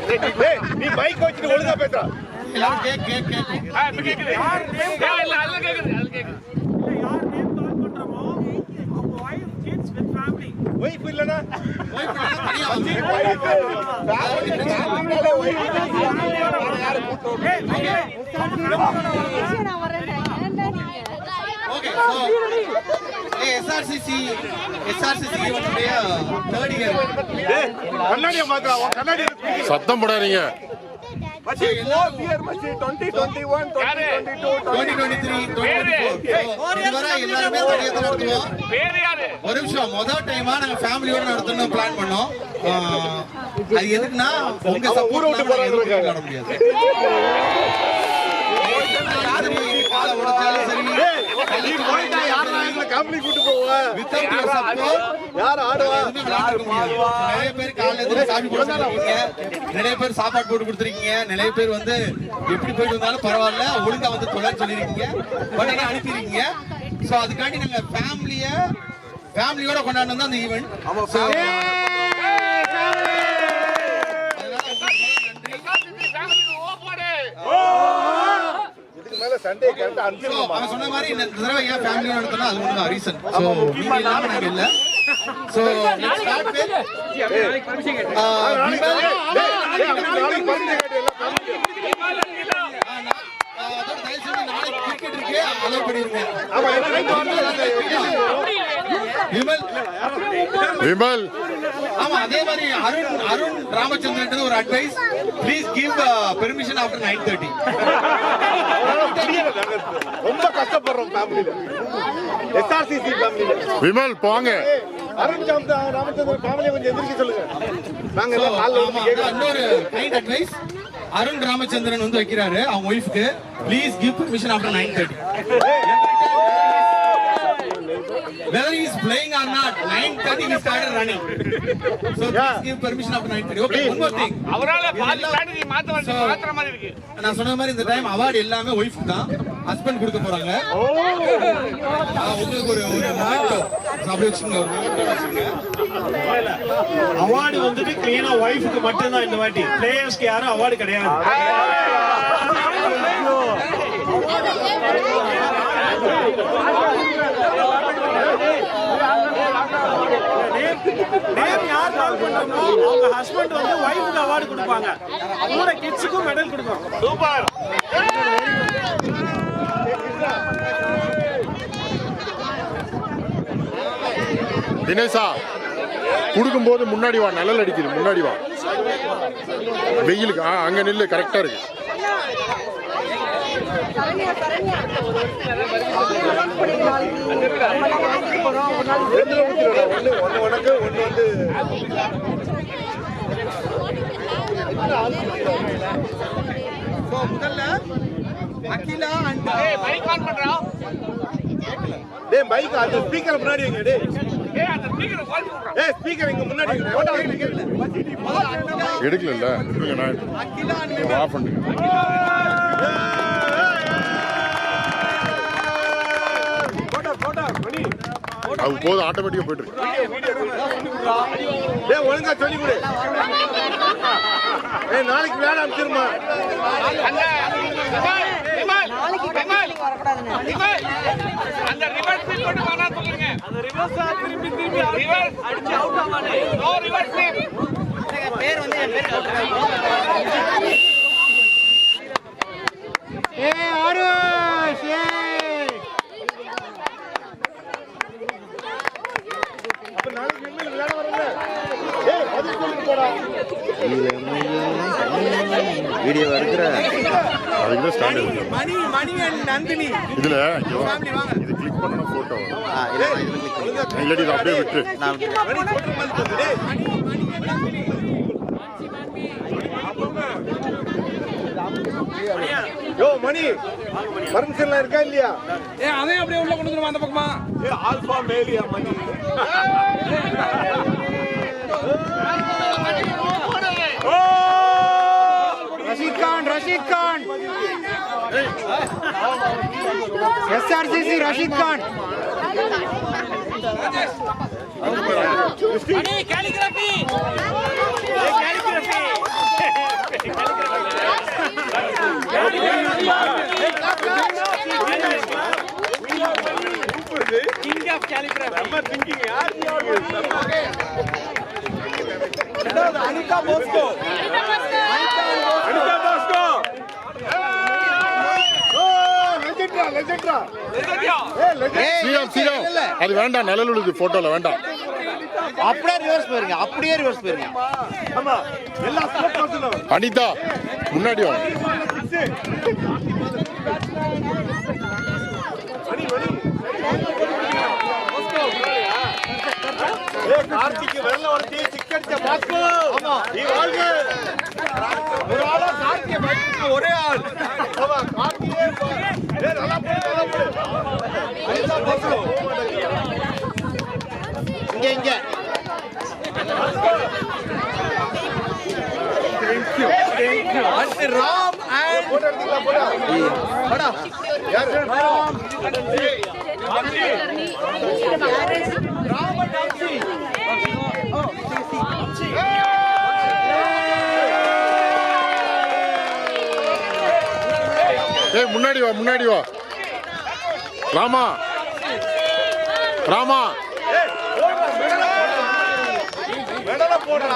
நீ மைக் வச்சுட்டு ஒழுங்கா பேசுறா. எல்லாரும் கேக்குது. யார் நேம் கால் பண்றோமோ அவங்க wife kids with family. Wife இல்லனா தனியா வந்து ஓகே. SRCC உடைய 3rd இயர் கண்ணாடிய மாத்துறா. உன் கண்ணாடி சத்தம் போடாதீங்க. 4th இயர் மச்சி 2021 2022 2023 2024 இதுவரை எல்லாருமே தனியா நடத்துவோம். ஒரு நிமிஷம், முதல் டைமா நாங்க ஃபேமிலியோட நடத்தணும் பிளான் பண்ணோம். அது எதுக்குன்னா உங்க சப்போர்ட் விட்டு போறாங்க நட முடியாது. நீ போய்டா யாரா எங்க கம்பெனி கூட்டி போவ? வித்தவுட் யுவர் சப்போர்ட் யார் ஆடுவா? நிறைய பேர் காலையில இருந்து சாமி போட்டுருக்கீங்க, நிறைய பேர் சாப்பாடு போட்டு கொடுத்துருக்கீங்க, நிறைய பேர் வந்து எப்படி போயிட்டு வந்தாலும் பரவாயில்ல ஒழுங்கா வந்து தொழில் சொல்லிருக்கீங்க, பட் ஆனா அனுப்பிடுறீங்க. சோ அதுக்காண்டி நாங்க ஃபேமிலியோட கொண்டாடணும் தான் அந்த ஈவென்ட். சண்டே கரெக்ட்டா அனுப்பிடுவோம். அவன் சொன்ன மாதிரி இந்த தடவை ஏன் ஃபேமிலியோட நடத்தணும் அது ஒண்ணு ரீசன். சோ நீங்க இல்லாம நாங்க இல்ல. So let's start with Vimal. ஆமா, அதே மாதிரி அருண் ராமச்சந்திரன் ஒரு advice, please give permission after 9:30. ரொம்ப கஷ்டப்படுறோம் ஃபேமிலில. SRCC ஃபேமிலில. விமல் போங்க. அருண் ராமச்சந்திரன் ஃபேமிலியை கொஞ்சம் எந்திரிக்க சொல்லுங்க. நாங்க எல்லாம் கால்ல வந்து கேக்குறோம். இன்னொரு கைண்ட் அட்வைஸ், அருண் ராமச்சந்திரன் வந்து வைக்கிறாரு அவங்க ஒய்ஃப்க்கு, please give permission after 9:30. Whether he is playing or not, 9:30 we started running. So please give permission after 9:30. Okay, one more thing. அவரால பாதி ஸ்ட்ராட்டஜி மாத்துற மாதிரி இருக்கு. நான் சொன்ன மாதிரி இந்த டைம் அவார்ட் எல்லாமே ஒய்ஃப் தான், ஹஸ்பண்ட் கொடுக்க போறாங்க. உங்களுக்கு ஒரு மொமெண்டோ அப்படியே வச்சுங்க, ஒரு மொமெண்டோ வச்சுங்க. அவார்டு வந்துட்டு க்ளீனா வைஃப்க்கு மட்டும் தான் இந்த வாட்டி. பிளேயர்ஸ்க்கு யாரும் அவார்டு கிடையாது. நேம் யார் கால் பண்றோமோ அவங்க ஹஸ்பண்ட் வந்து வைஃப்க்கு அவார்டு கொடுப்பாங்க. அவங்களோட கிட்ஸுக்கும் மெடல் கொடுப்பாங்க. சூப்பர். தினேஷா குடுக்கும்போது முன்னாடி வா, நிழல் அடிக்குது, முன்னாடி வா. வெயிலுக்கு அங்க நில்லு, கரெக்டா இருக்கு. உனக்கு ஒண்ணு வந்து முதல்ல அகிலா அண்ட் மைக் ஆன் பண்றா. டேய் மைக் அந்த ஸ்பீக்கர் முன்னாடி வைங்க. டேய் அந்த ஸ்பீக்கர் குவாலிட்டி பண்றா. டேய் ஸ்பீக்கர் இங்க முன்னாடி வைங்க. ஓட கேக்கல. எடுக்கல இல்ல, நான் அகிலா அண்ட் ஆஃப் பண்ணுங்க. போடா மணி. அது போதும், ஆட்டோமேட்டிக்கா போயிட்டு இருக்கு. டேய் ஒழுங்கா சொல்லி கொடு. ஏய் நாளைக்கு வேலை அனுப்பிச்சிருமா. அந்த அந்த ரிவர்ஸ் ஸ்வீப் போட்டு வானா சொல்லுங்க. அந்த ரிவர்ஸ் திருப்பி ரிவர்ஸ் அடிச்சு அவுட் ஆவானே. No reverse sweep. பேர் வந்து என் பேர் ஏய் ஆருஷ் ஏய் அப்ப நாளைக்கு இனிமேல் விளையாட வரல. ஏய் அது சொல்லிட்டு போடா. வீடியோ எடுக்கிற அதுக்கு ஸ்டாண்ட் இருக்கு. மணி அண்ட் நந்தினி இதுல ஃபேமிலி வாங்க. இது கிளிக் பண்ணனும் போட்டோ. இதுல கிளிக் பண்ணி இல்லடி இத அப்படியே விட்டு. நான் யோ மணி பர்மிஷன்ல இருக்கா இல்லையா? ஏய் அதையும் அப்படியே உள்ள கொண்டு வந்துருமா அந்த பக்கமா. ஏய் ஆல்பா மேலியா மணி. ரஷீத் கான் SRCC ரஷீத் கான். அடே காலிகிராஃபி. அனிதா போஸ்கோ சீரம் அது வேண்டாம், நிழல் விழுது போட்டோல வேண்டாம். அப்படியே ரிவர்ஸ் போயிருங்க, அப்படியே ரிவர்ஸ் போயிருங்க. அனிதா முன்னாடி வாங்க. கார்த்திக்கு வெள்ள வரட்டி சிக்கடிச்ச பாஸ்கோ. ஆமா நீ வாழ்க. ஒரு ஆளா கார்த்தியை பயன்படுத்த ஒரே ஆள். ஆமா கார்த்தியே நல்லா போடு. இங்க ராம் அண்ட் போட்டோ எடுத்துக்கலாம் போடா. யாரு? ஏய் முன்னாடி வா, முன்னாடி வா. ராமா ராமா மெடல போடா.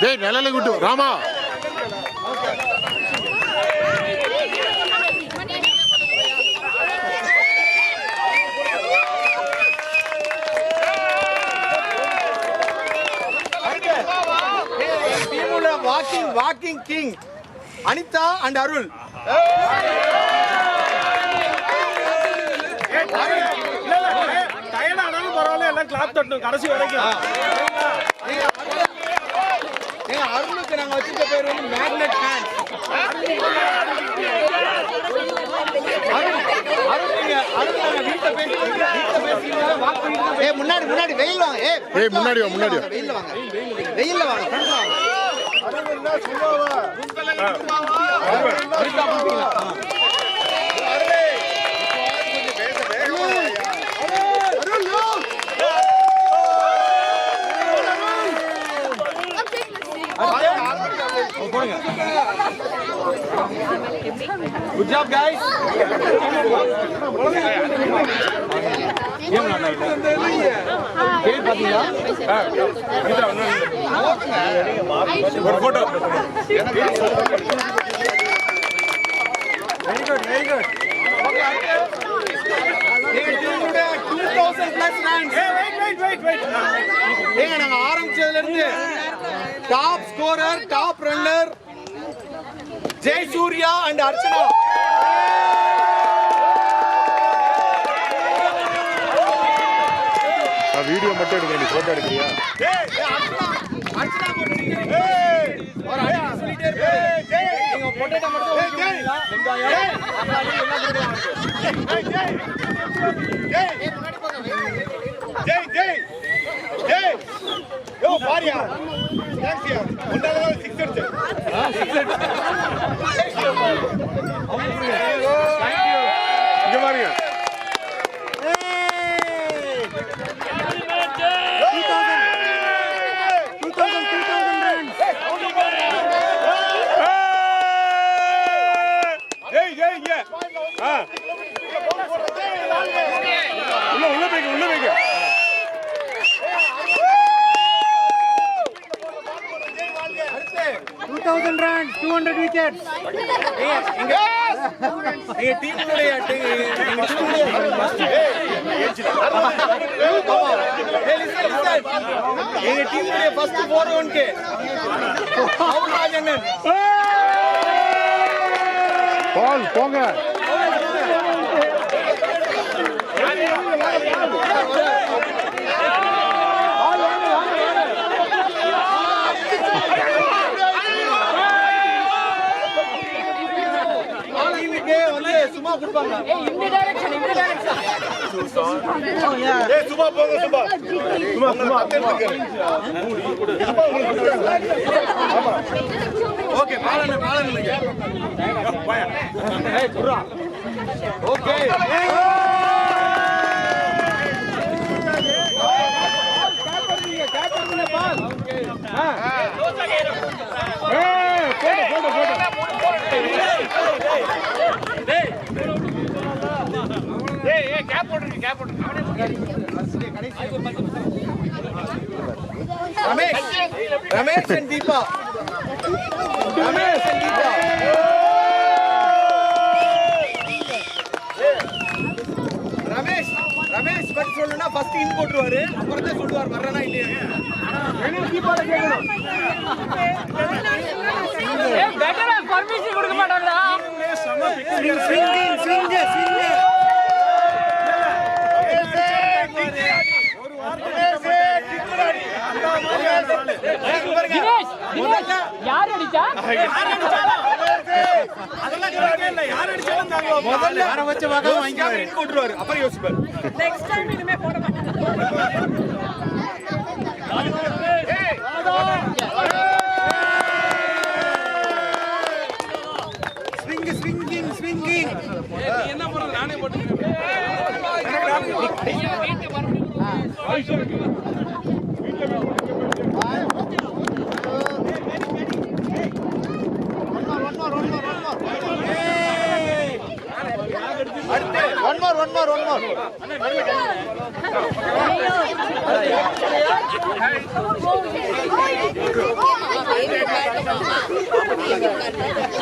டேய் நிழல விட்டு ராமா. Walking king Anitha and Arul. டயர்டானாலும் பரவாயில்ல, எல்லாம் கிளாப் தட்டணும் கடைசி வரைக்கும். அருளுக்கு நாங்க வச்சிருக்க பேர் வந்து மேக்னெட் ஹேண்ட். முன்னாடி வெயில் வாங்க. ஏய் முன்னாடி வா, முன்னாடி வா. வெயில்ல வாங்க, வெயில்ல வாங்க, ஃப்ரெண்ட்ஸ் வாங்க. அதுன்னா சும்மாவா? Good job guys. ஒரு photo. Very good. Hey, 2000 plus runs. Wait. ஏங்க நாங்க ஆரம்பிச்சதுல இருந்து top scorer, top runner Jai Surya and Archana. Video மட்டும் எடுக்கிறேன், நீ போட்டோ எடுக்கிறியா? அர்ச்சனா ஒரு அடி சொல்லிட்டே இருப்பாரு. நீங்க பொட்டேட்டோ மட்டும் வெங்காயம் ஜெய் யோ பாரியா. தேங்க்ஸ்யா. ஒன்னால 6 அடிச்சு. இங்க பாருங்க. உள்ள வைங்க. 2000 runs, 200 wickets. எங்க டீமுடைய ஃபர்ஸ்ட் 4-1 ராஜண்ணன். பால் போங்க. வந்து சும்மா கொடுப்பாங்க. சும்மா போங்க. ஓகே பாலன் ஓகே கேப் போட்டுருங்க ரமேஷ் and தீபா. ரமேஷ் and தீபா. ரமேஷ் பத்தி சொல்லணும்னா ஃபர்ஸ்ட் இன் போட்டுருவாரு, அப்புறம் தான் சொல்லுவார் வர்றனா இல்லையா. பர்மிஷன் கொடுக்க மாட்டாங்களா? யார் அடிச்சா? முதல்ல வர வச்ச வாங்க வாங்கிக்காம இன் போட்டுருவாரு, அப்புறம் யோசிப்பாரு. நெக்ஸ்ட் டைம் இனிமே போட மாட்டாங்க. ஸ்விங்கிங். என்ன பண்றது? நானே போட்டு One more.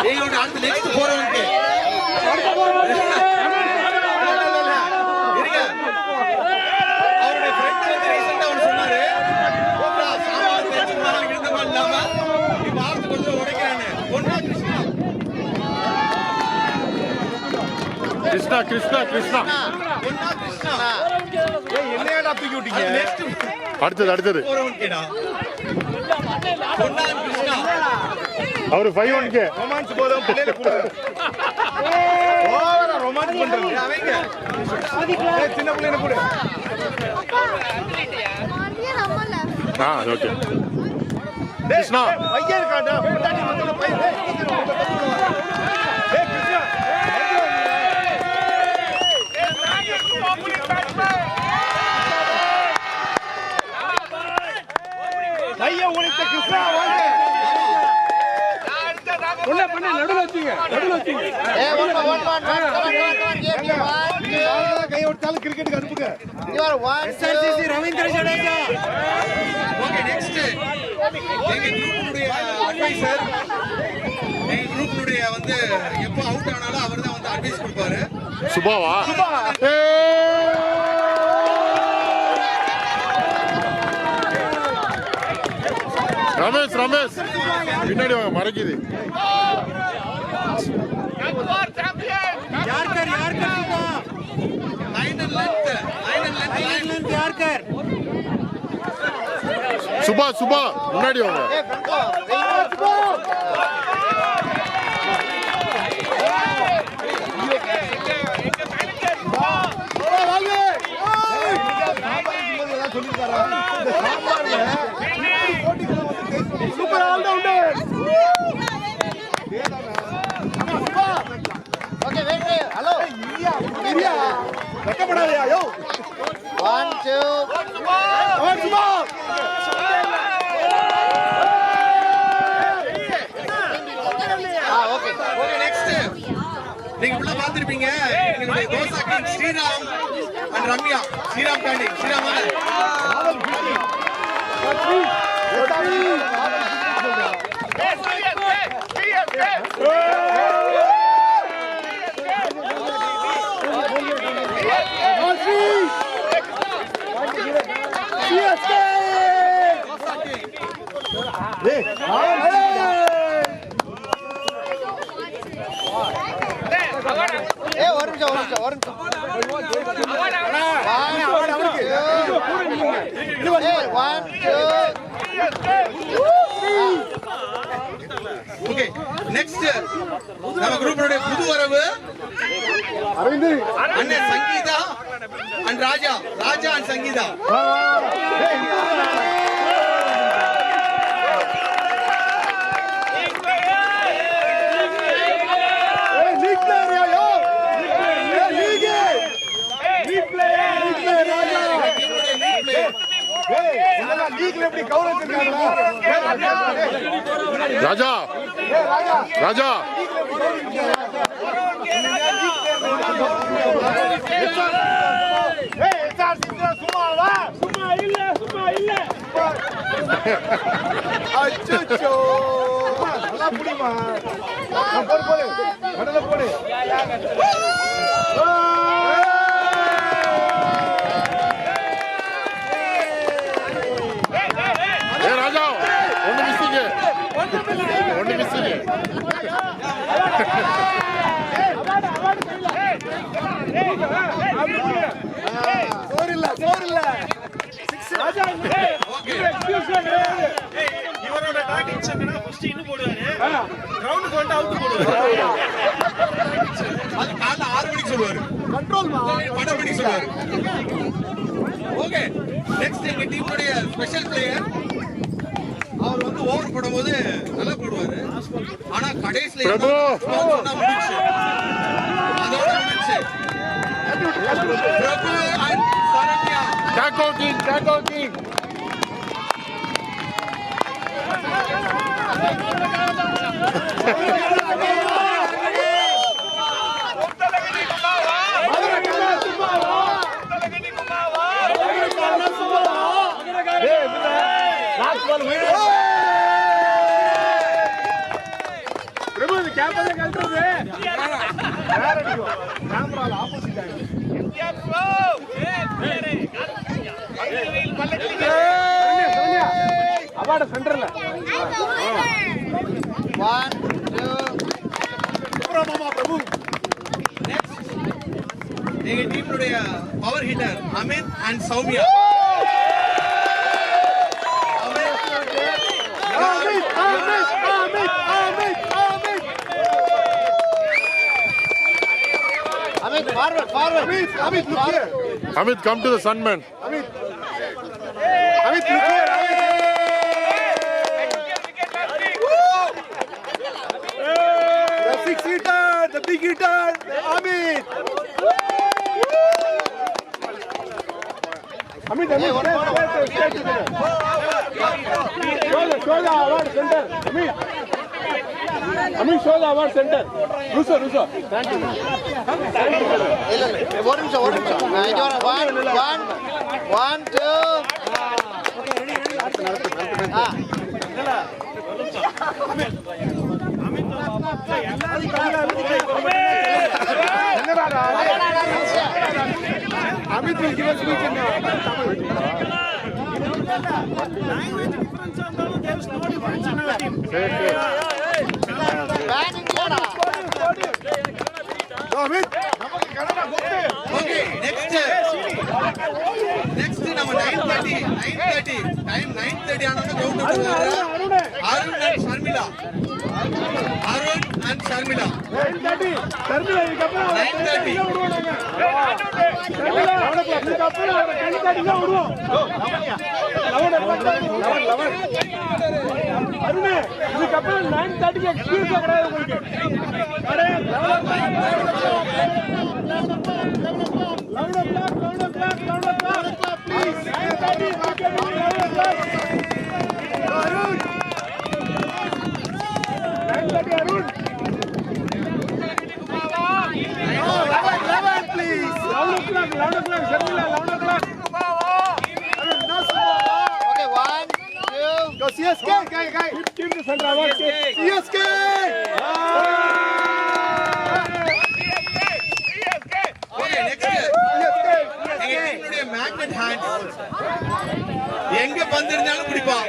நீங்க அடுத்து நெக்ஸ்ட் போறவங்க அவருடைய ஃப்ரெண்ட் வந்து ரீசெண்டா ஒன்று சொன்னாரு, சாமான் தெரிஞ்சுக்கலாம் இருந்தமா இல்லாம நீ வாரத்துக்கு ஒரு தடவை உடைக்கிறான்னு. ஒன்னா கிருஷ்ணா ஒன்னா கிருஷ்ணா என்னையாடா தூக்கி விட்டீங்க? அடுத்தது போறவங்கடா ஒன்னா கிருஷ்ணா. அவரு 5-1 ரொமான்ஸ் போதும், பிள்ளைல கூட ஓவரா ரொமான்ஸ் பண்றது. ஏய், சின்ன பிள்ளைல கூட ஓகே கிருஷ்ணா பையன் இருக்காண்டா, முன்னாடி வந்து பையன். ஏய் கிருஷ்ணா, பையன் உடைத்த கிருஷ்ணா வாங்க. கை விட்டாலும் கிரிக்கெட்டுக்கு அனுப்புங்க. ரவீந்திர ஜடேஜா. ஓகே நெக்ஸ்ட் எங்க குரூப்புடைய அட்வைசர், எங்க குரூப்புடைய வந்து எப்போ அவுட் ஆனாலும் அவர் தான் வந்து அட்வைஸ் கொடுப்பாரு. சுபாவா? ரமேஷ் பின்னாடி வாங்க, மறைக்குது. சுபா முன்னாடி வாங்க. Super all rounder. Okay wait. Hello இரியா வெக்கப்படாதயா. யோ 1 2 அவன் சுபா. ஓகே ஓகே நெக்ஸ்ட் நீங்க உள்ள பாத்துருப்பீங்க எங்களுடைய தோசா கிங் ஸ்ரீராம் அண்ட் ரம்யா. ஸ்ரீராம் காண்டி ஸ்ரீராம் ஒரு நிமிஷம். ஓகே நெக்ஸ்ட் நம்ம குரூப்போட புது வரவு அண்ணன் Sangeetha and Raja and Sangeetha. Raja SRC அச்சோ நல்லா புடிமா போடு போடு கடல போடு ஏ ராஜா ஒண்ணு மிஸ்ஸிங்க சோறு இல்ல இவரோட டாக்கிங் சொன்னா ஃபர்ஸ்ட் இன்னும் போடுவாரு கிரவுண்டுக்கு வந்து அவுட் போடுவாரு அது காலைல 6 மணிக்கு சொல்லுவாரு கண்ட்ரோல் 12 மணிக்கு சொல்லுவாரு ஓகே நெக்ஸ்ட் எங்க டீமுடைய ஸ்பெஷல் பிளேயர் அவர் வந்து ஓவர் போடும்போது நல்லா போடுவாரு ஆனா கடைசில பிரபு. சொன்னா முடிச்சு அதோட முடிச்சு பிரபு and சரண்யா டாக்கோ கிங் பிரபு கேமரா கல்றது கேமரால ஆப்போசிட் அவார்டு சென்டர்ல 1 2 மாமா பிரபு எங்க டீமுடைய power hitter Amit and Soumya Amit, forward. Amit, look here. Amit, come to the sun, man. Amit, look here. The 6-hitter, the big hitter, Amit. Amit, stay together. Show the award center. Amit, show the award center. Russo. Thank you. ஒரு நிமிஷம் one two Amit will give a speech in Tamil. language difference இருந்தாலும் there is no difference in our team Amit, நமக்கு கன்னடா கொத்து. Okay next நம்ம 9:30 time 9:30 ஆனோட ground விட்டுறாரு Arun and Sharmila 9:30. தர்மிலா இதுக்கப்புறம் 9:30 இதுக்கப்புறம் 10:30 தான் விடுவோம். 11. அருணே, இதுக்கப்புறம் 9:30 எக்ஸ்கியூஸ் கிடையாது உங்களுக்கு. 11 o'clock, please. 9:30, Arun. 9:30, Arun. 11, please. 11 o'clock, Sharmila, 11 o'clock. Arun, no Sumo. Okay, 1 2 Go CSK, guy. Give the center award. CSK. Okay next எங்க டீமுடைய மேக்னெட் ஹேண்ட்ஸ் எங்க பந்து இருந்தாலும் பிடிப்பான்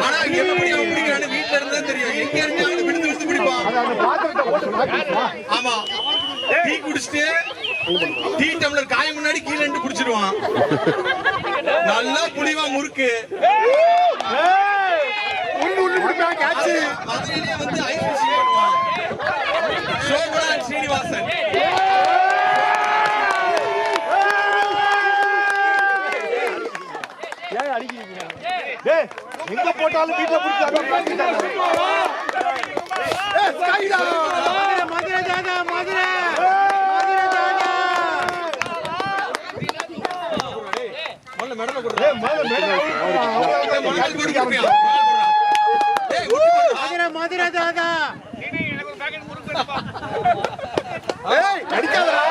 ஆனா எப்படி அவன் பிடிக்கிறான்னு வீட்ல இருந்தா தெரியும் எங்க இருந்தாலும் விழுந்து பிடிப்பான் ஆமா டீ குடிச்சிட்டு டீ டம்ளர் காய முன்னாடி கீழ இருந்து குடிச்சிடுவான் நல்லா புளிவா முறுக்கு மதுரையிலே வந்து ஐஸ் ஃபிஷிங் பண்ணுவான் சோபனா ஸ்ரீனிவாசன் எங்க போட்டாலும் வீட்ல புடிச்சாங்க. ஸ்கைடா. மதுரை ஜானா, மதுரை. மொல்ல மெடல குடுறா மொல்ல குடுறா மதுரை தாதா. ஏய் அடிக்காதடா.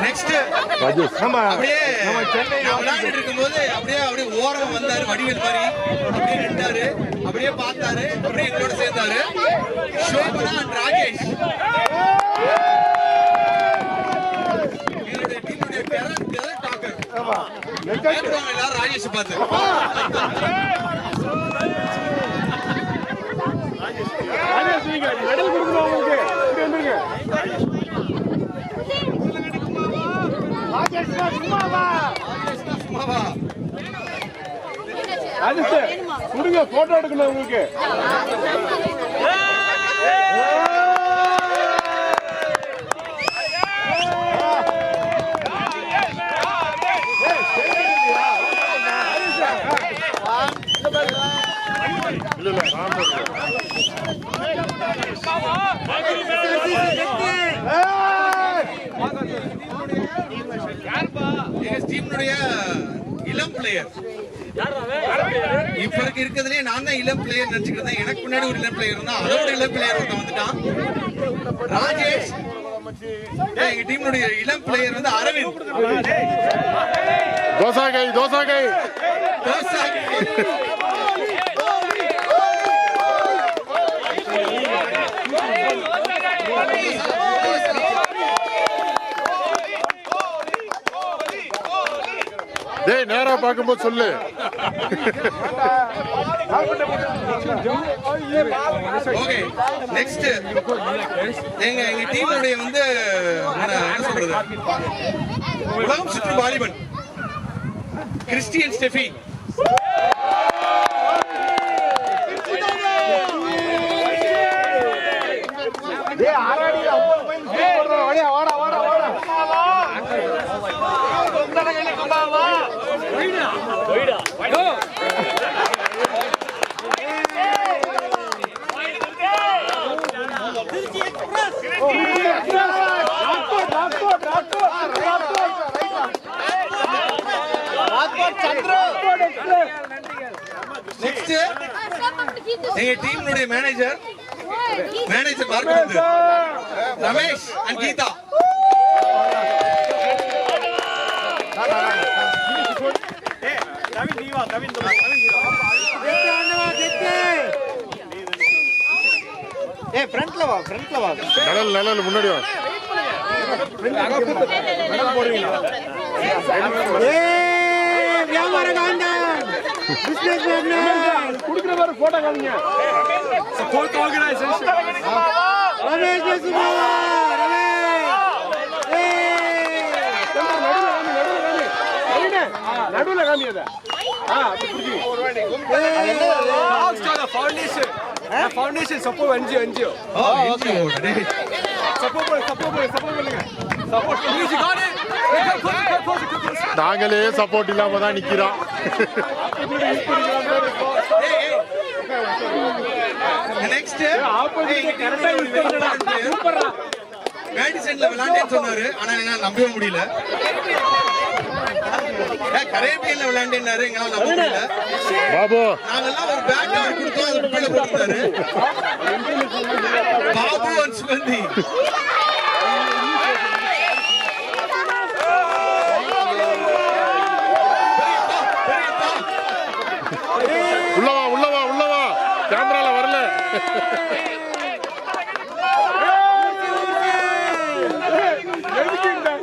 நெக்ஸ்ட் ராஜேஷ் அப்படியே நான் விளையாடிட்டு இருக்கும்போது அப்படியே ஓரம் வந்தாரு வடிவேல் மாதிரி அப்படியே நின்றாரு அப்படியே பார்த்தாரு அப்படியே எங்களோட சேர்ந்தாரு சோபனா அண்ட் ராஜேஷ் என்னுடைய டீமுடைய டெரர் டாக்கர் பயப்படுவாங்க எல்லாரும் ராஜேஷ் பார்த்து மெடல் கொடுக்கணும் உங்களுக்கு சும்மாவா கொடுங்க போட்டோ எடுக்கணும் உங்களுக்கு இல்ல ராமர் எங்க டீமுடைய இளம் பிளேயர் இப்ப இருக்கிறதுலயே நான் தான் இளம் பிளேயர் நினைச்சுக்கிறேன் எனக்கு முன்னாடி ஒரு இளம் பிளேயர் இருந்தா அதோட இளம் பிளேயர் ஒருத்தன் வந்துட்டான் ராஜேஷ் எங்க டீமுடைய இளம் பிளேயர் வந்து அரவிந்த் தோசாகை தோசாகை டேய் நேரா பார்க்கும்போது சொல்லு ஓகே நெக்ஸ்ட் எங்க டீமுடைய வந்து என்ன சொல்றது உலகம் சுற்றும் வாலிபன் கிறிஸ்டியன் ஸ்டெஃபி நெக்ஸ்ட் எங்க டீமுடைய manager Mark Ramesh and Geetha நிழல் நிழல் முன்னாடி வா குடுக்கிற மாதிரி போட்டோ காமிங்க சப்போர்ட் ஆர்கனைசேஷன் நடுவுல காமியத foundation foundation support NGO support பண்ணுங்க சப்போர்ட் நாங்களே சப்போர்ட் இல்லாம தான் நிக்கிறோம் நெக்ஸ்ட் மேடிசன்ல விளையாண்டேன்னு சொன்னாரு ஆனா என்னால நம்பவே முடியல கரேபியன்ல விளையாண்டேன்னாரு எங்களால நம்ப முடியல பாபு நாங்கெல்லாம் ஒரு பேட் அவர் கொடுத்தோம் அது கீழே போட்டுட்டாரு பாபு அண்ட் சுகந்தி உள்ளவா கேமரால வரல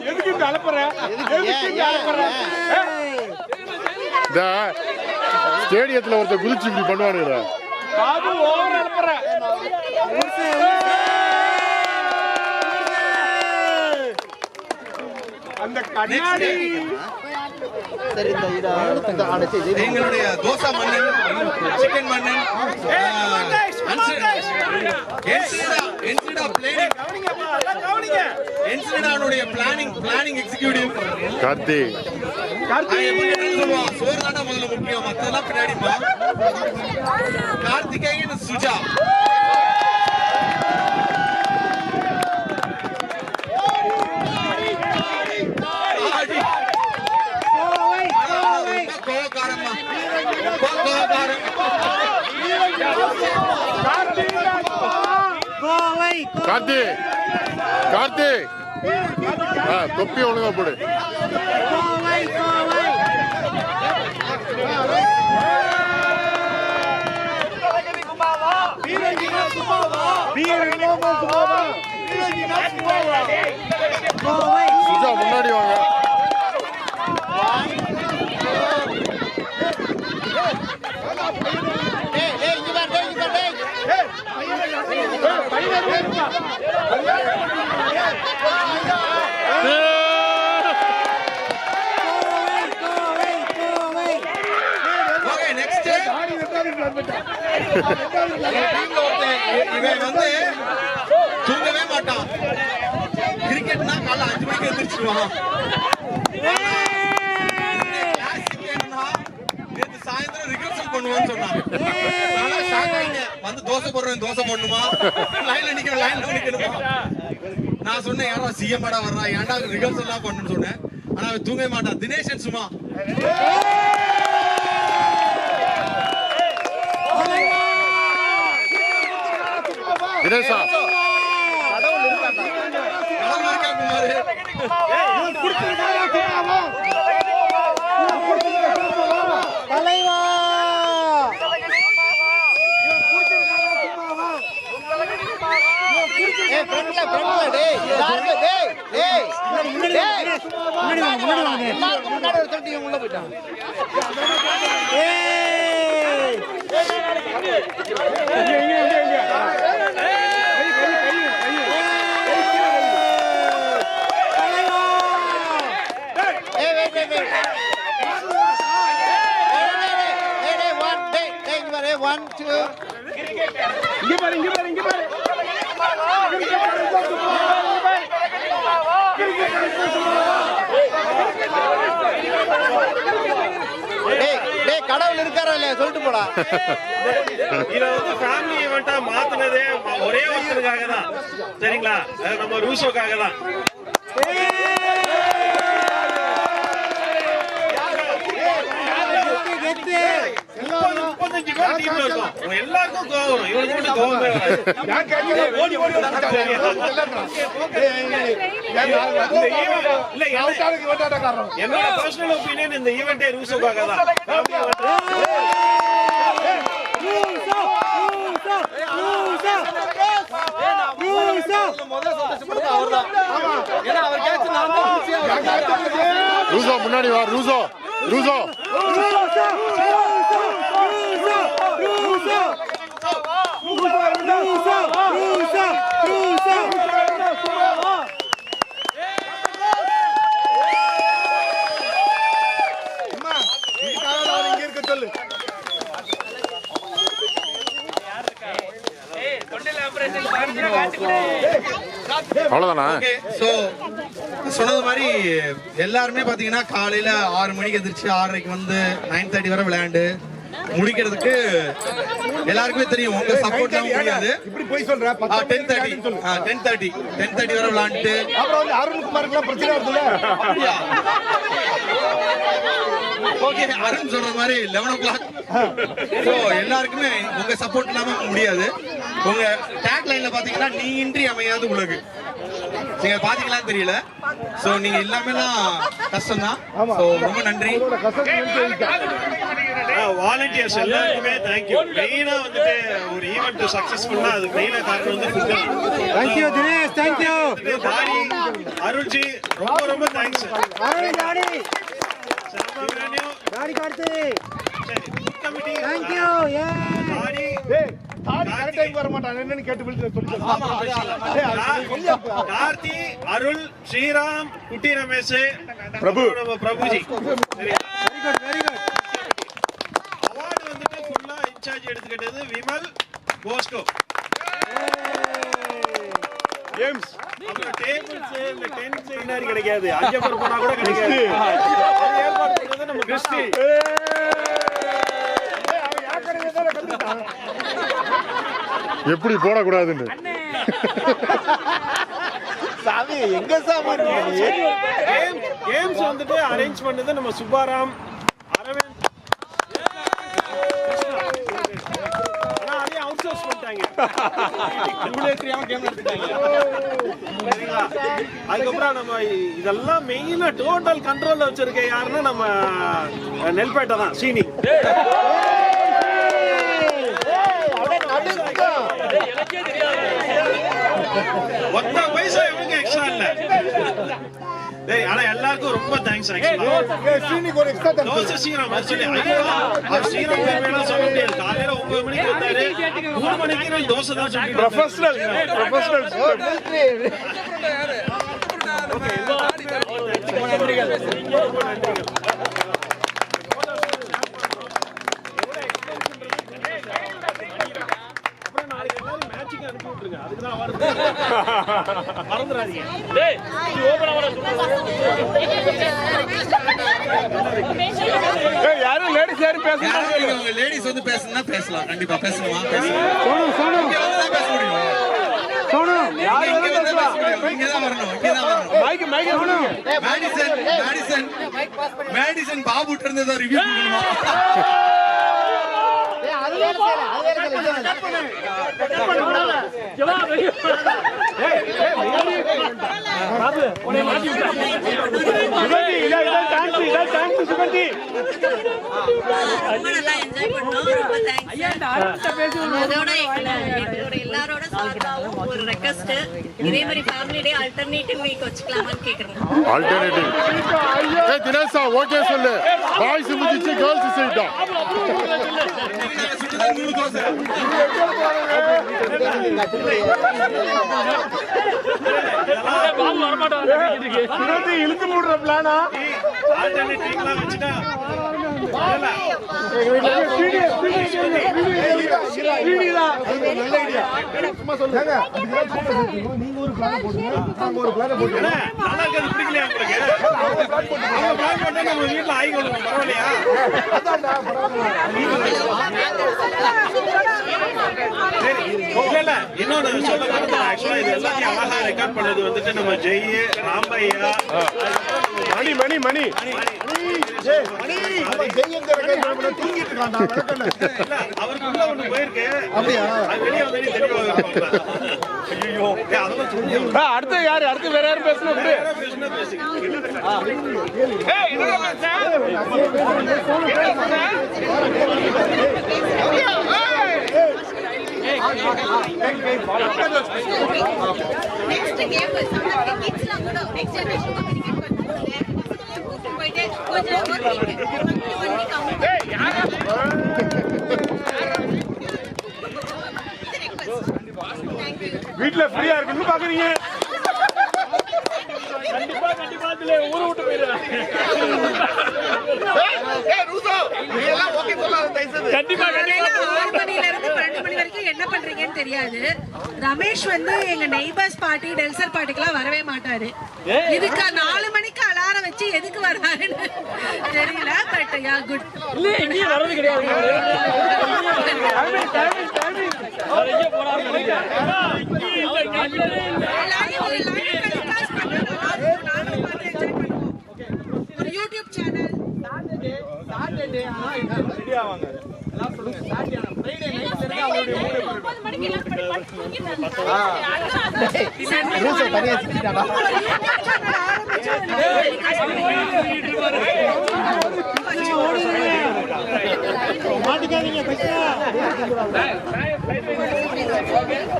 எதுக்கு இந்த அலப்பற இந்த ஸ்டேடியத்துல ஒருத்தர் குதிச்சு இப்படி பண்ணுவானுங்க பாபு ஓவர் அலப்பற அந்த கண்ணாடி எங்களுடைய தோசை மன்னன் சிக்கன் மன்னன் பிளானிங் எக்ஸிகியூட்டிவ் கார்த்தி சோறு தானே முதல்ல முக்கியம் மத்தெல்லாம் பின்னாடிமா கார்த்திகேயன் சுஜா கோவக்காரம்மா கார்த்தி கார்த்தி தொப்பி ஒழுங்கா போடு. சுஜா முன்னாடி வாங்க. ஓகே நெக்ஸ்ட் இவன் வந்து தூங்கவே மாட்டான். கிரிக்கெட்னா காலைல 5 மணிக்கு எழுந்திரிச்சிருவான். நேற்று சாயந்தரம் ரிகர்சல் பண்ணுவான்னு சொன்னான். வந்து தோசை போடணுமா லைன்ல நிக்கணுமா. நான் சொன்னேன் யாரா சிஎம்டா வர்றா ஏன்டா ரிகர்சல் எல்லாம் பண்ணணும்னு சொன்னேன். ஆனா அவன் தூங்கவே மாட்டான். தினேஷன் சும்மா தினேஷா கடவுள் இருக்காரா இல்லையா சொல்லிட்டு போடா. இதை வந்து ஃபேமிலி ஈவெண்டா மாத்தினதே ஒரே ஒருத்தருக்காக தான். சரிங்களா? நம்ம ரூசோக்காக தான். எல்லாருக்கும் கோவம் வரும். இவனுக்கு மட்டும் கோவமே வராது. என்னோட பர்சனல் ஒப்பீனியன் இந்த ஈவெண்டே ரூசோக்காக தான். ரூசோ முன்னாடி வா. ரூசோ ரூசோ அவ்வளவுதானா? சோ சொன்னது மாதிரி எல்லாருமே பாத்தீங்கன்னா காலையில 6 மணிக்கு எந்திரிச்சு 6:30க்கு வந்து 9:30 வரை விளையாண்டு முடிக்கிறதுக்கு எல்லாருக்குமே தெரியும். உங்க சப்போர்ட் முடியாது. இப்படி போய் சொல்ற 10:30 வரை விளையாண்டு அப்புறம் வந்து அருண்குமாருக்கு பிரச்சனை வருதுல்ல. ஓகே அருண் சொல்ற மாதிரி 11 o'clock. சோ எல்லாருக்குமே உங்க சப்போர்ட் இல்லாம முடியாது. உங்க டேக் லைன்ல பாத்தீங்கன்னா நீ இன்றி அமையாது உலகு. நீங்க பாத்தீங்களான்னு தெரியல. சோ நீங்க எல்லாமேலாம் கஷ்டம் தான். சோ ரொம்ப நன்றி. வாலண்டியர்ஸ் எல்லாருக்குமே தேங்க்யூ. மெயினா வந்துட்டு ஒரு ஈவென்ட் சக்சஸ்ஃபுல்லா அது மெயினா காரணம் வந்து ஃபுட். தேங்க்யூ தினேஷ், தேங்க்யூ தாடி அருள்ஜி ரொம்ப ரொம்ப தேங்க்ஸ். தாடி கார்த்தி சரி கமிட்டி தேங்க்யூ. தாடி தாடி கரெக்ட் டைம் வர மாட்டான். என்னன்னு கேட்டு விழுந்து சொல்லு. கார்த்தி, அருள், ஸ்ரீராம், குட்டி Ramesh, Prabhuji. Very good. Award வந்துட்டு ஃபுல்லா இன்சார்ஜ் எடுத்துக்கிட்டது விமல் போஸ்கோ. கேம்ஸ் அப்புறம் டேபிள்ஸ் இந்த டென்ஸ் இன்னாரி கிடைக்காது. 5 பேர் போனா கூட கிடைக்காது. அது ஏற்பாடு பண்ணது நம்ம கிறிஸ்டி. எப்படி போடக்கூடாதுன்னு சாமி எங்க சாமான் கேம்ஸ் வந்துட்டு அரேஞ்ச் பண்ணது நம்ம சுப்பாராம், அரவிந்த். ஆனா அதே அவுட் சோர்ஸ் பண்ணிட்டாங்க. பண்ணிட்டாங்க. உங்களே தெரியாம கேம் நடத்திட்டாங்க. சரிங்களா? அதுக்கப்புறம் நம்ம இதெல்லாம் மெயினா டோட்டல் கண்ட்ரோல்ல வச்சிருக்க யாருன்னா நம்ம நெல்பேட்டை தான் சீனி. ஒத்த பைசா இவனுக்கு எக்ஸ்ட்ரா இல்ல. டேய் ஆனா எல்லாருக்கும் ரொம்ப தேங்க்ஸ் ஆக்சுவலா. ஸ்ரீனிக்கு ஒரு எக்ஸ்ட்ரா தோசை சீக்கிரம் சொல்லி ஐயோ அவர் சீக்கிரம் வேணும் சொல்ல முடியாது. காலையில 9 மணிக்கு வந்தாரு, 3 மணிக்கு நான் தோசை தான் சொல்லிட்டு ப்ரொஃபஷனல் அப்புறம் நாளைக்கு எல்லாரும் மேட்சுக்கு அனுப்பி விட்டுருங்க. அதுக்கு தான் வருது. மறந்துடாதீங்க. யாரும் லேடிஸ் யாரும் யாராவது லேடிஸ் வந்து பேசணும்னா பேசலாம். கண்டிப்பா பேசணுமா? பேசலாம். இங்க வந்து தான் பேச முடியும். இங்க தான் வரணும். மேடிசன் பாபு இருந்ததா ரிவ்யூ பண்ணணுமா? எல்லாரோட சார்பாகவும் ஒரு ரெக்வெஸ்ட், இதே மாதிரி ஃபேமிலி டே ஆல்டர்னேட்டிவ் வீக் வச்சுக்கலாமான்னு கேக்குறேன். ஆல்டர்னேட்டிவ். தினேஷா ஓகே சொல்லு. பாய்ஸ் முடிச்சு கேர்ள்ஸ் செய்யட்டும். இழுத்து மூடுற பிளானா ஆல்டர்னேட்டிவ்லாம் வச்சுட்டா நீங்க ஒரு பிளான் போடுங்க, நாங்க ஒரு பிளான் போடுங்க. நல்லா இருக்கிறது பிடிக்கலையா உங்களுக்கு? அவங்க பிளான் பண்ணா நம்ம வீட்டுல ஆயிக்கொள்ளுங்க. பரவாயில்லையா? சரி இல்ல இல்ல இன்னொன்னு சொல்ல மறந்து ஆக்சுவலா இது எல்லாத்தையும் அழகா ரெக்கார்ட் பண்ணது வந்துட்டு நம்ம ஜெய் ராம்பையா மணி அவருக்குள்ள ஒண்ணு போயிருக்கு. அது வெளியே வந்து தெளிவா ஐயோ அதெல்லாம் சொல்லி அடுத்து யாரு? அடுத்து வேற யாரும் பேசணும். நெக்ஸ்ட் கேம் கிட்ஸ்லாம் கூட நெக்ஸ்ட் ஜெனரேஷன் கம்யூனிகேட் பண்ணுவாங்க. பசங்க போயிட்டு கொஞ்சம் வீட்டுல ஃப்ரீயா இருக்குன்னு பாக்குறீங்க. கண்டிப்பா இதுல ஊரு விட்டு போயிடுறேன். கண்டிப்பா 6 மணில இருந்து 12 மணி வரைக்கும் என்ன பண்றீங்கன்னு தெரியாது. ரமேஷ் வந்து எங்க நெய்பர்ஸ் பார்ட்டி டெல்சர் பார்ட்டிக்குலாம் வரவே மாட்டாரு. இதுக்கு 4 மணிக்கு அலாரம் வச்சு எதுக்கு வராருன்னு தெரியல. But yeah good. இல்ல இங்க வரது கிடையாது. ஒரு யூடியூப் சேனல் சாட்டர்டே ரெடி ஆவாங்க. எல்லாம் சொல்லுங்க. சாட்டர்டே ஃப்ரைடே நைட் சரி அவங்களுடைய மூட் எப்படி 9 மணிக்கு எல்லாம் படிப்பாங்க. ரூல்ஸ் தனியா சிக்கிட்டாடா.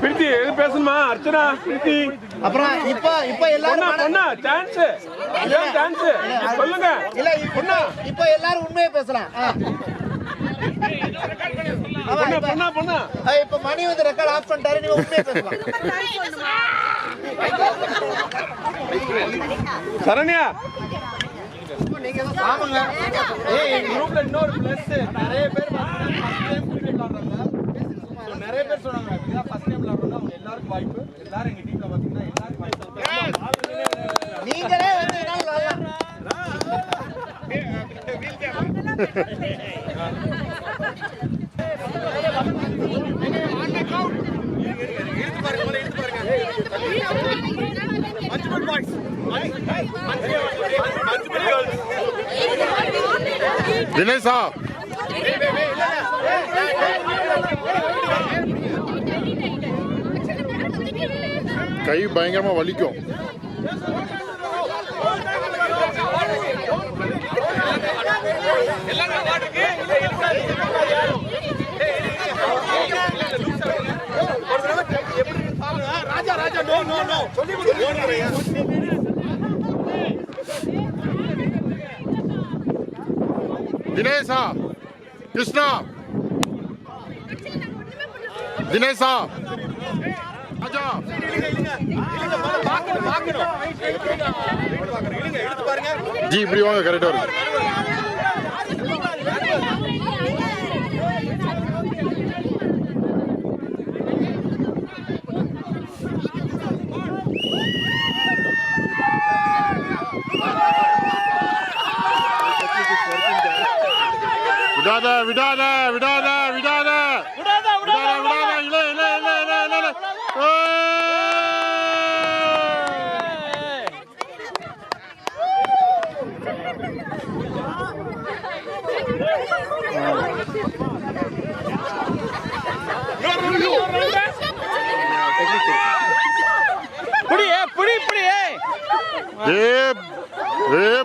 பிரீத்தி எது பேசணுமா? அர்ச்சனா பிரீத்தி அப்புறம் இப்ப எல்லாரும் பொண்ணா டான்ஸ் டான்ஸ் சொல்லுங்க. இல்ல இப்ப எல்லாரும் உண்மையை பேசலாம். பொண்ணா இப்ப மணி வந்து ரெக்கார்ட் ஆஃப் பண்ணிட்டாரு. நீங்க உண்மையை பேசலாம். சரண்யா ஆமாங்க. எங்க குரூப்ல இன்னொரு பிளஸ் நிறைய பேர் நிறைய பேர் சொன்னாங்க இதான் ஃபர்ஸ்ட் டைம் விளையாடுறோம். அவங்க எல்லாருக்கும் வாய்ப்பு. எல்லாரும் எங்க டீம்ல பாத்தீங்கன்னா எல்லாருக்கும் வாய்ப்பு. நீங்களே வந்து என்ன விளையாடலாம். தினேஷா கை பயங்கரமா வலிக்கும். Raja Raja no no no சொல்லி தினேஷா, கிருஷ்ணா, தினேஷா, ராஜா, ஜி இப்படி வாங்க, கரெக்டா இருக்கு. விடாத விடாத விடாத விடாத விடாத விடாத இல்ல இல்ல இல்ல இல்ல இல்ல இல்ல.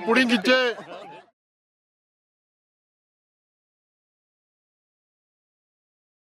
புடிங்கிச்சே.